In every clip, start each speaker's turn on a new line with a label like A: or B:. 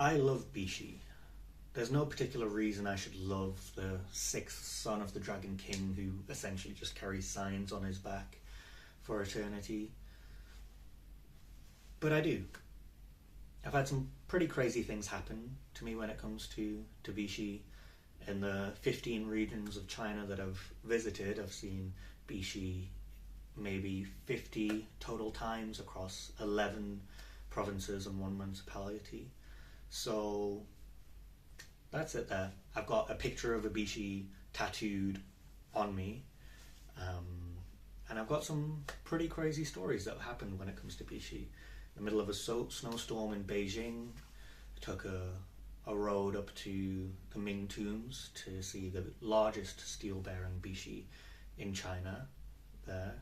A: I love Bixi. There's no particular reason I should love the sixth son of the Dragon King who essentially just carries signs on his back for eternity. But I do. I've had some pretty crazy things happen to me when it comes to Bixi. In the 15 regions of China that I've visited, I've seen Bixi maybe 50 total times across 11 provinces and one municipality. So that's it there. I've got a picture of a Bixi tattooed on me. And I've got some pretty crazy stories that happened when it comes to Bixi. In the middle of a snowstorm in Beijing, I took a road up to the Ming tombs to see the largest steel-bearing Bixi in China there.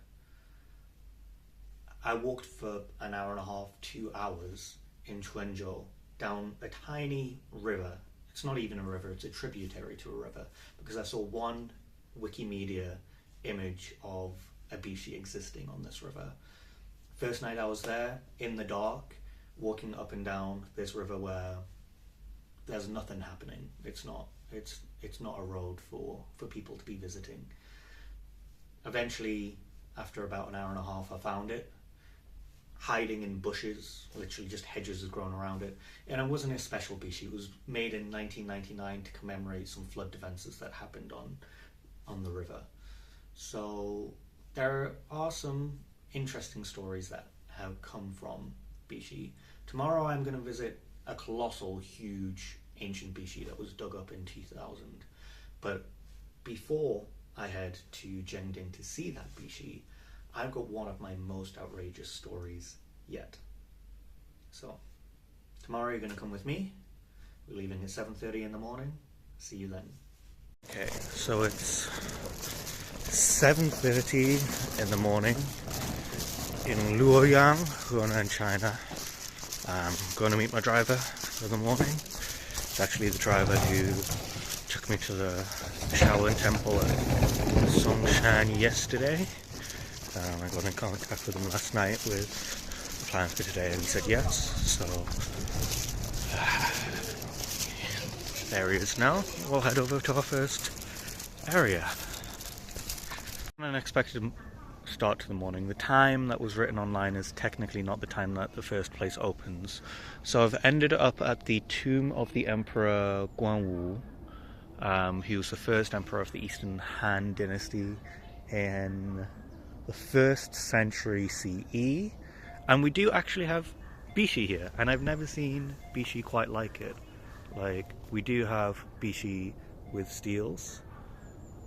A: I walked for an hour and a half, 2 hours in Quanzhou down a tiny river. It's not even a river, it's a tributary to a river, because I saw one Wikimedia image of a Bixi existing on this river. First night I was there, in the dark, walking up and down this river where there's nothing happening. It's not a road for people to be visiting. Eventually, after about an hour and a half, I found it, hiding in bushes. Literally just hedges had grown around it. And it wasn't a special Bixi. It was made in 1999 to commemorate some flood defences that happened on the river. So there are some interesting stories that have come from Bixi. Tomorrow I'm going to visit a colossal, huge, ancient Bixi that was dug up in 2000. But before I head to Zhengding to see that Bixi, I've got one of my most outrageous stories yet. So, tomorrow you're going to come with me. We're leaving at 7:30 in the morning. See you then. Okay, so it's 7:30 in the morning in Luoyang, Henan, China. I'm going to meet my driver for the morning. It's actually the driver who took me to the Shaolin Temple at Songshan yesterday. I got in contact with him last night with plans for today and he said yes, so there he is now. We'll head over to our first area. An unexpected start to the morning. The time that was written online is technically not the time that the first place opens. So I've ended up at the tomb of the Emperor Guangwu. He was the first emperor of the Eastern Han dynasty in the 1st century CE. And we do actually have Bixi here, and I've never seen Bixi quite like it. Like, we do have Bixi with steels.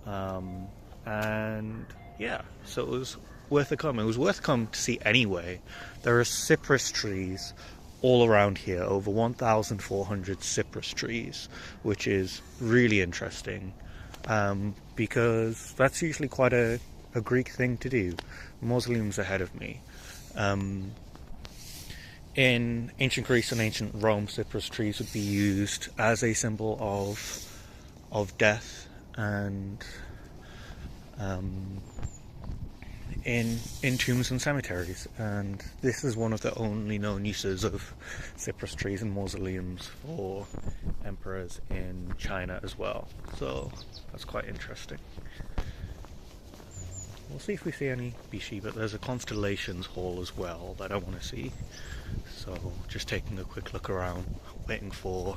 A: And yeah, so it was worth a come. It was worth a come to see anyway. There are cypress trees all around here, over 1,400 cypress trees, which is really interesting, because that's usually quite a Greek thing to do. Mausoleums ahead of me. In ancient Greece and ancient Rome, cypress trees would be used as a symbol of death and in tombs and cemeteries, and this is one of the only known uses of cypress trees in mausoleums for emperors in China as well, so that's quite interesting. We'll see if we see any Bixi, but there's a constellations hall as well that I want to see, so just taking a quick look around, waiting for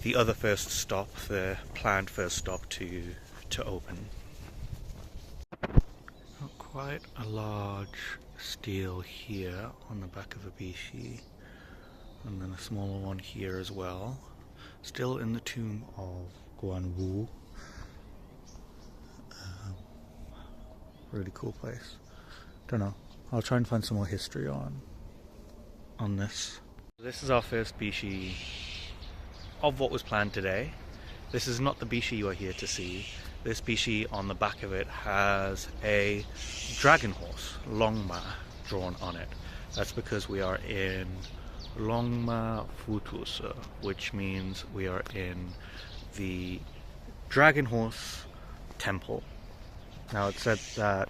A: the other first stop, the planned first stop to open. Quite a large stele here on the back of a Bixi, and then a smaller one here as well, still in the tomb of Guangwu. Really cool place. Don't know, I'll try and find some more history on this. This is our first Bixi of what was planned today. This is not the Bixi you are here to see. This Bixi, on the back of it, has a dragon horse, Longma, drawn on it. That's because we are in Longma Futus, which means we are in the dragon horse temple. Now, it said that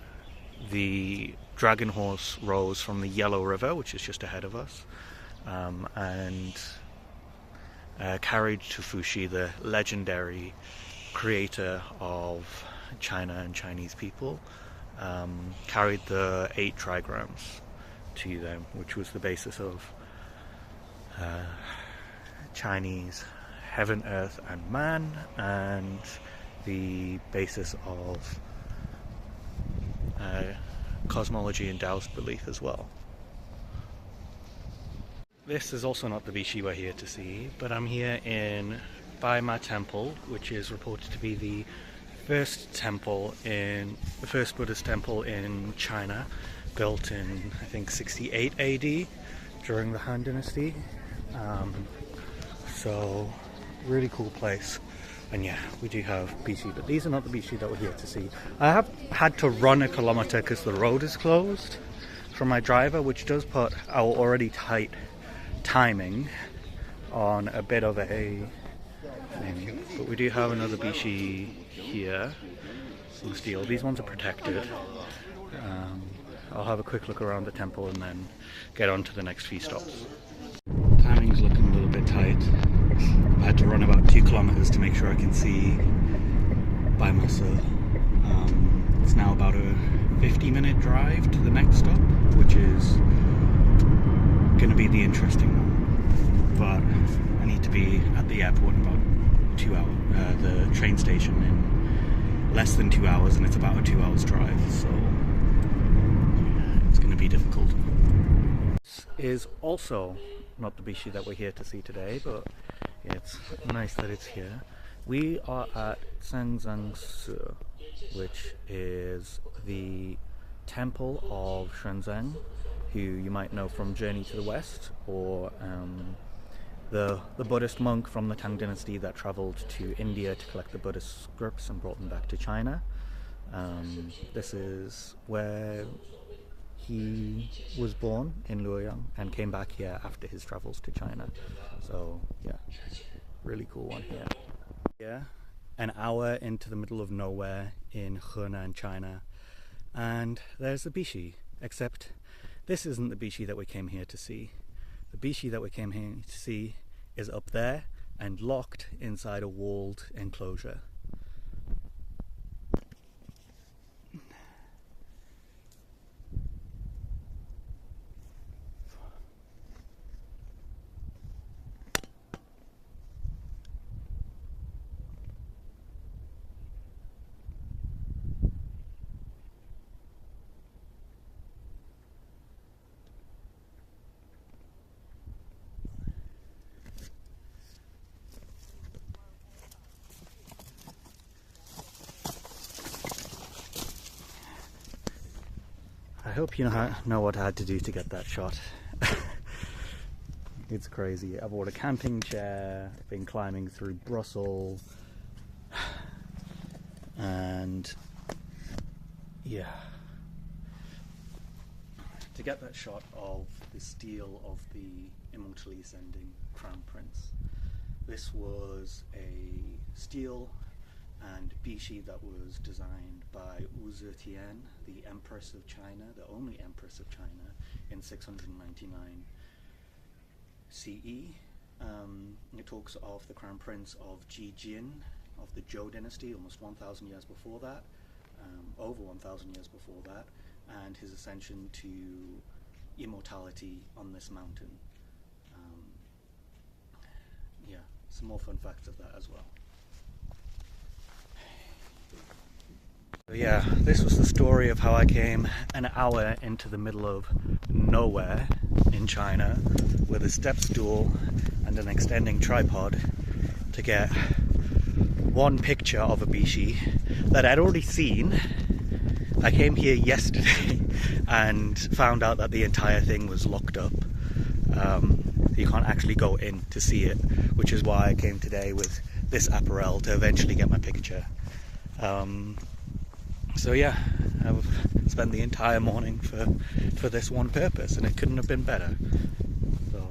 A: the dragon horse rose from the Yellow River, which is just ahead of us, and carried to Fuxi the legendary creator of China and Chinese people, carried the 8 trigrams to them, which was the basis of Chinese heaven, earth and man, and the basis of cosmology and Taoist belief as well. This is also not the Bixi we're here to see, but I'm here in Baima Temple, which is reported to be the first Buddhist temple in China, built in I think 68 AD during the Han Dynasty. So really cool place. And yeah, we do have Bixi, but these are not the Bixi that we're here to see. I have had to run a kilometer because the road is closed from my driver, which does put our already tight timing on a bit of a thing. But we do have another Bixi here, some steel. These ones are protected. I'll have a quick look around the temple and then get on to the next few stops. Timing's looking a little bit tight. I had to run about 2 kilometers to make sure I can see Baimasa. It's now about a 50-minute drive to the next stop, which is going to be the interesting one. But I need to be at the airport in about 2 hours, the train station in less than 2 hours, and it's about a 2 hours drive, so it's going to be difficult. This is also not the Bixi that we're here to see today, but it's nice that it's here. We are at Zhangzhangsi, which is the temple of Shenzhen, who you might know from Journey to the West, or the Buddhist monk from the Tang Dynasty that traveled to India to collect the Buddhist scripts and brought them back to China. This is where he was born, in Luoyang, and came back here after his travels to China. So yeah, really cool one here. Yeah, an hour into the middle of nowhere in Henan, China, and there's the Bixi, except this isn't the Bixi that we came here to see. The Bixi that we came here to see is up there and locked inside a walled enclosure. I hope you know what I had to do to get that shot. It's crazy. I bought a camping chair, I've been climbing through Brussels, and yeah, to get that shot of the stele of the immortally ascending Crown Prince. This was a stele and Bixi that was designed by Wu Zetian, the Empress of China, the only Empress of China, in 699 CE. It talks of the Crown Prince of Jijin of the Zhou dynasty, almost 1,000 years before that, over 1,000 years before that, and his ascension to immortality on this mountain. Yeah, some more fun facts of that as well. So yeah, this was the story of how I came an hour into the middle of nowhere in China with a step stool and an extending tripod to get one picture of a Bixi that I'd already seen. I came here yesterday and found out that the entire thing was locked up. You can't actually go in to see it, which is why I came today with this apparel to eventually get my picture. So yeah, I've spent the entire morning for this one purpose, and it couldn't have been better. So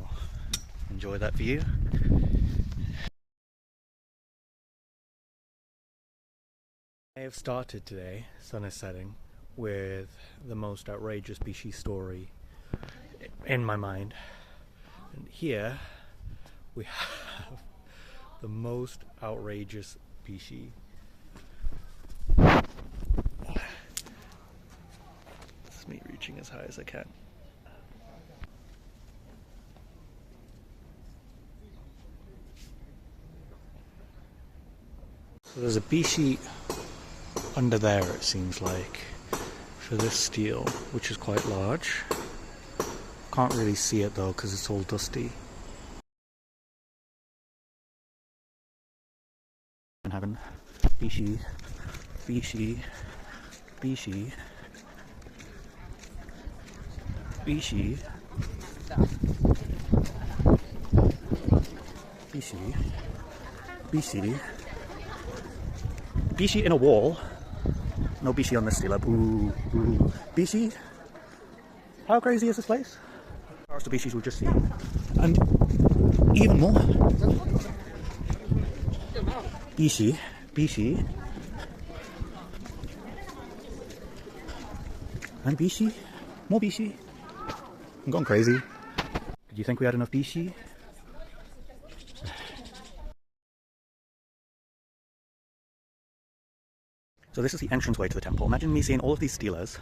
A: enjoy that view. I have started today, sun is setting, with the most outrageous Bixi story in my mind. And here we have The most outrageous Bixi. This is me reaching as high as I can. So there's a Bixi under there, it seems like, for this steel, which is quite large. Can't really see it though because it's all dusty. In heaven, Bixi, Bixi, Bixi, Bixi, Bixi, Bixi, Bixi in a wall. No Bixi on this steel. Boo, boo. Bixi? How crazy is this place? As the Bixis we've just seen. And even more. Bixi, Bixi. And Bixi. More Bixi. I'm going crazy. Did you think we had enough Bixi? So this is the entranceway to the temple. Imagine me seeing all of these stealers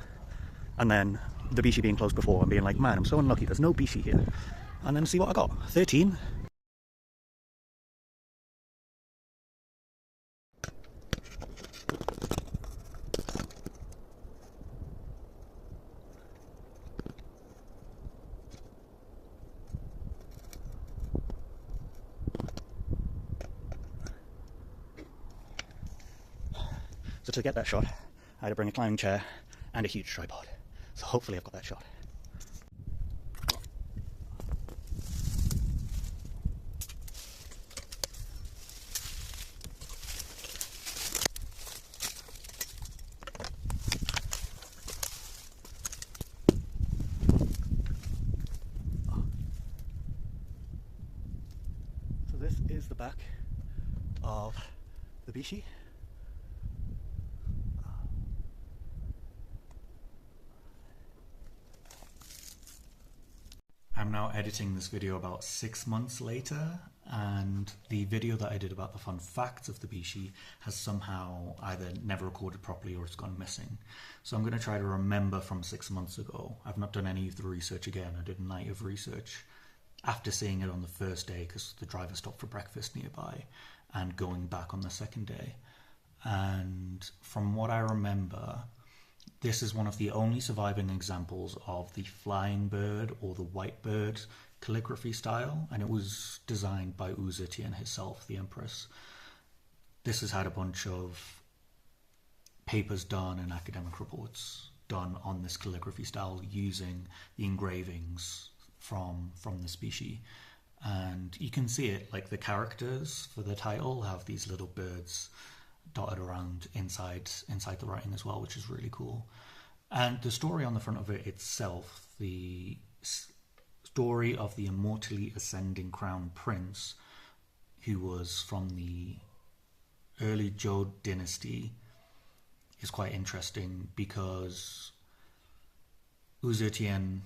A: and then the Bixi being closed before and being like, man, I'm so unlucky, there's no Bixi here. And then see what I got. 13. So to get that shot, I had to bring a climbing chair and a huge tripod. So hopefully I've got that shot. So this is the back of the Bixi. I'm now editing this video about 6 months later, and the video that I did about the fun facts of the Bixi has somehow either never recorded properly or it's gone missing. So I'm going to try to remember from 6 months ago. I've not done any of the research again. I did a night of research after seeing it on the first day because the driver stopped for breakfast nearby, and going back on the second day. And from what I remember, this is one of the only surviving examples of the flying bird or the white bird calligraphy style, and it was designed by Wu Zetian herself, the Empress. This has had a bunch of papers done and academic reports done on this calligraphy style using the engravings from this Bixi. And you can see it, like the characters for the title have these little birds dotted around inside the writing as well, which is really cool. And the story on the front of it itself, the story of the immortally ascending crown prince, who was from the early Zhou dynasty, is quite interesting because Wu Zetian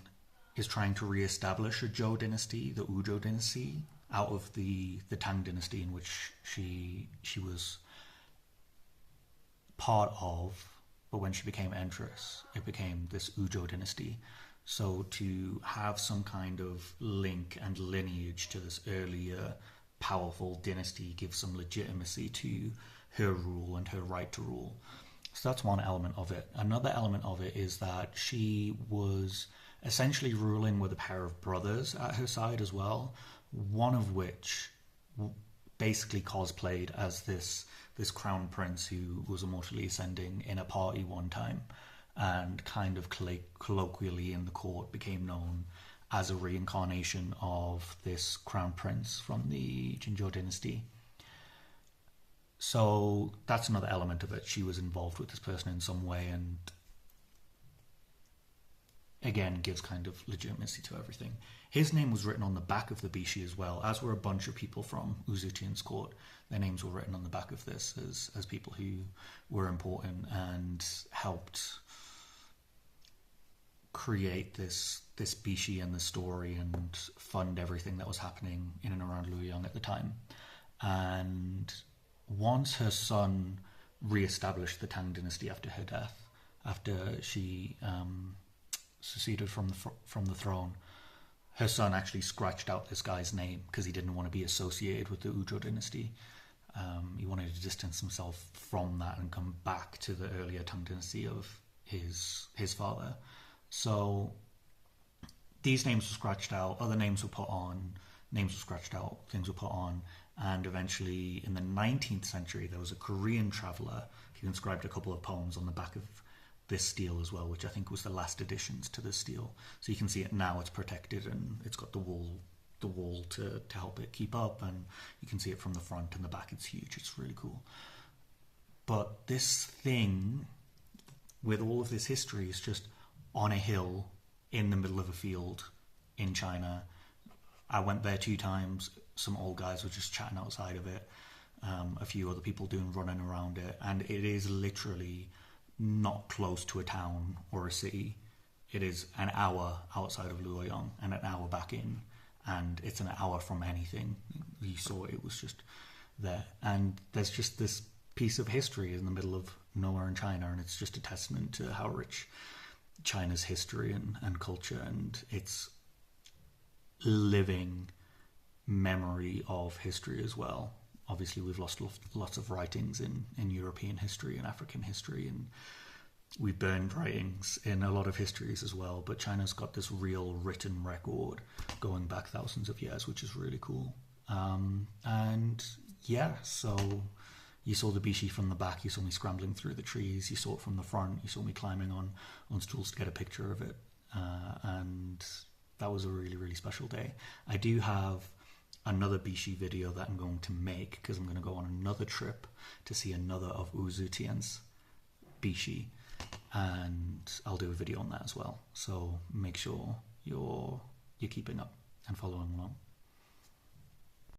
A: is trying to re-establish a Zhou dynasty, the Zhou dynasty, out of the Tang dynasty in which she was part of, but when she became Empress, it became this Zhou dynasty. So to have some kind of link and lineage to this earlier powerful dynasty gives some legitimacy to her rule and her right to rule. So that's one element of it. Another element of it is that she was essentially ruling with a pair of brothers at her side as well, one of which basically cosplayed as this crown prince who was immortally ascending in a party one time, and kind of colloquially in the court became known as a reincarnation of this crown prince from the Jinzhou dynasty. So that's another element of it. She was involved with this person in some way, and again gives kind of legitimacy to everything. His name was written on the back of the Bixi as well, as were a bunch of people from Wu Zetian's court. Their names were written on the back of this as people who were important and helped create this Bixi and the story and fund everything that was happening in and around Luoyang at the time. And once her son re-established the Tang dynasty after her death, after she seceded from the throne, her son actually scratched out this guy's name because he didn't want to be associated with the Uzhou dynasty. He wanted to distance himself from that and come back to the earlier Tang dynasty of his father. So these names were scratched out, other names were put on, names were scratched out, things were put on, and eventually in the 19th century there was a Korean traveller who inscribed a couple of poems on the back of this stele as well, which I think was the last additions to this stele. So you can see it now, it's protected and it's got the wall to help it keep up, and you can see it from the front and the back. It's huge, it's really cool. But this thing with all of this history is just on a hill in the middle of a field in China. I went there 2 times. Some old guys were just chatting outside of it, a few other people running around it, and it is literally not close to a town or a city. It is an hour outside of Luoyang and an hour back in, and it's an hour from anything. You saw it was just there, and there's just this piece of history in the middle of nowhere in China, and it's just a testament to how rich China's history and culture, and its living memory of history as well. Obviously, we've lost lots of writings in European history and African history, and we've burned writings in a lot of histories as well. But China's got this real written record going back thousands of years, which is really cool. And yeah, so you saw the Bixi from the back, you saw me scrambling through the trees, you saw it from the front, you saw me climbing on stools to get a picture of it. And that was a really, really special day. I do have another Bixi video that I'm going to make because I'm going to go on another trip to see another of Wu Zetian's Bixi, and I'll do a video on that as well. So make sure you're keeping up and following along.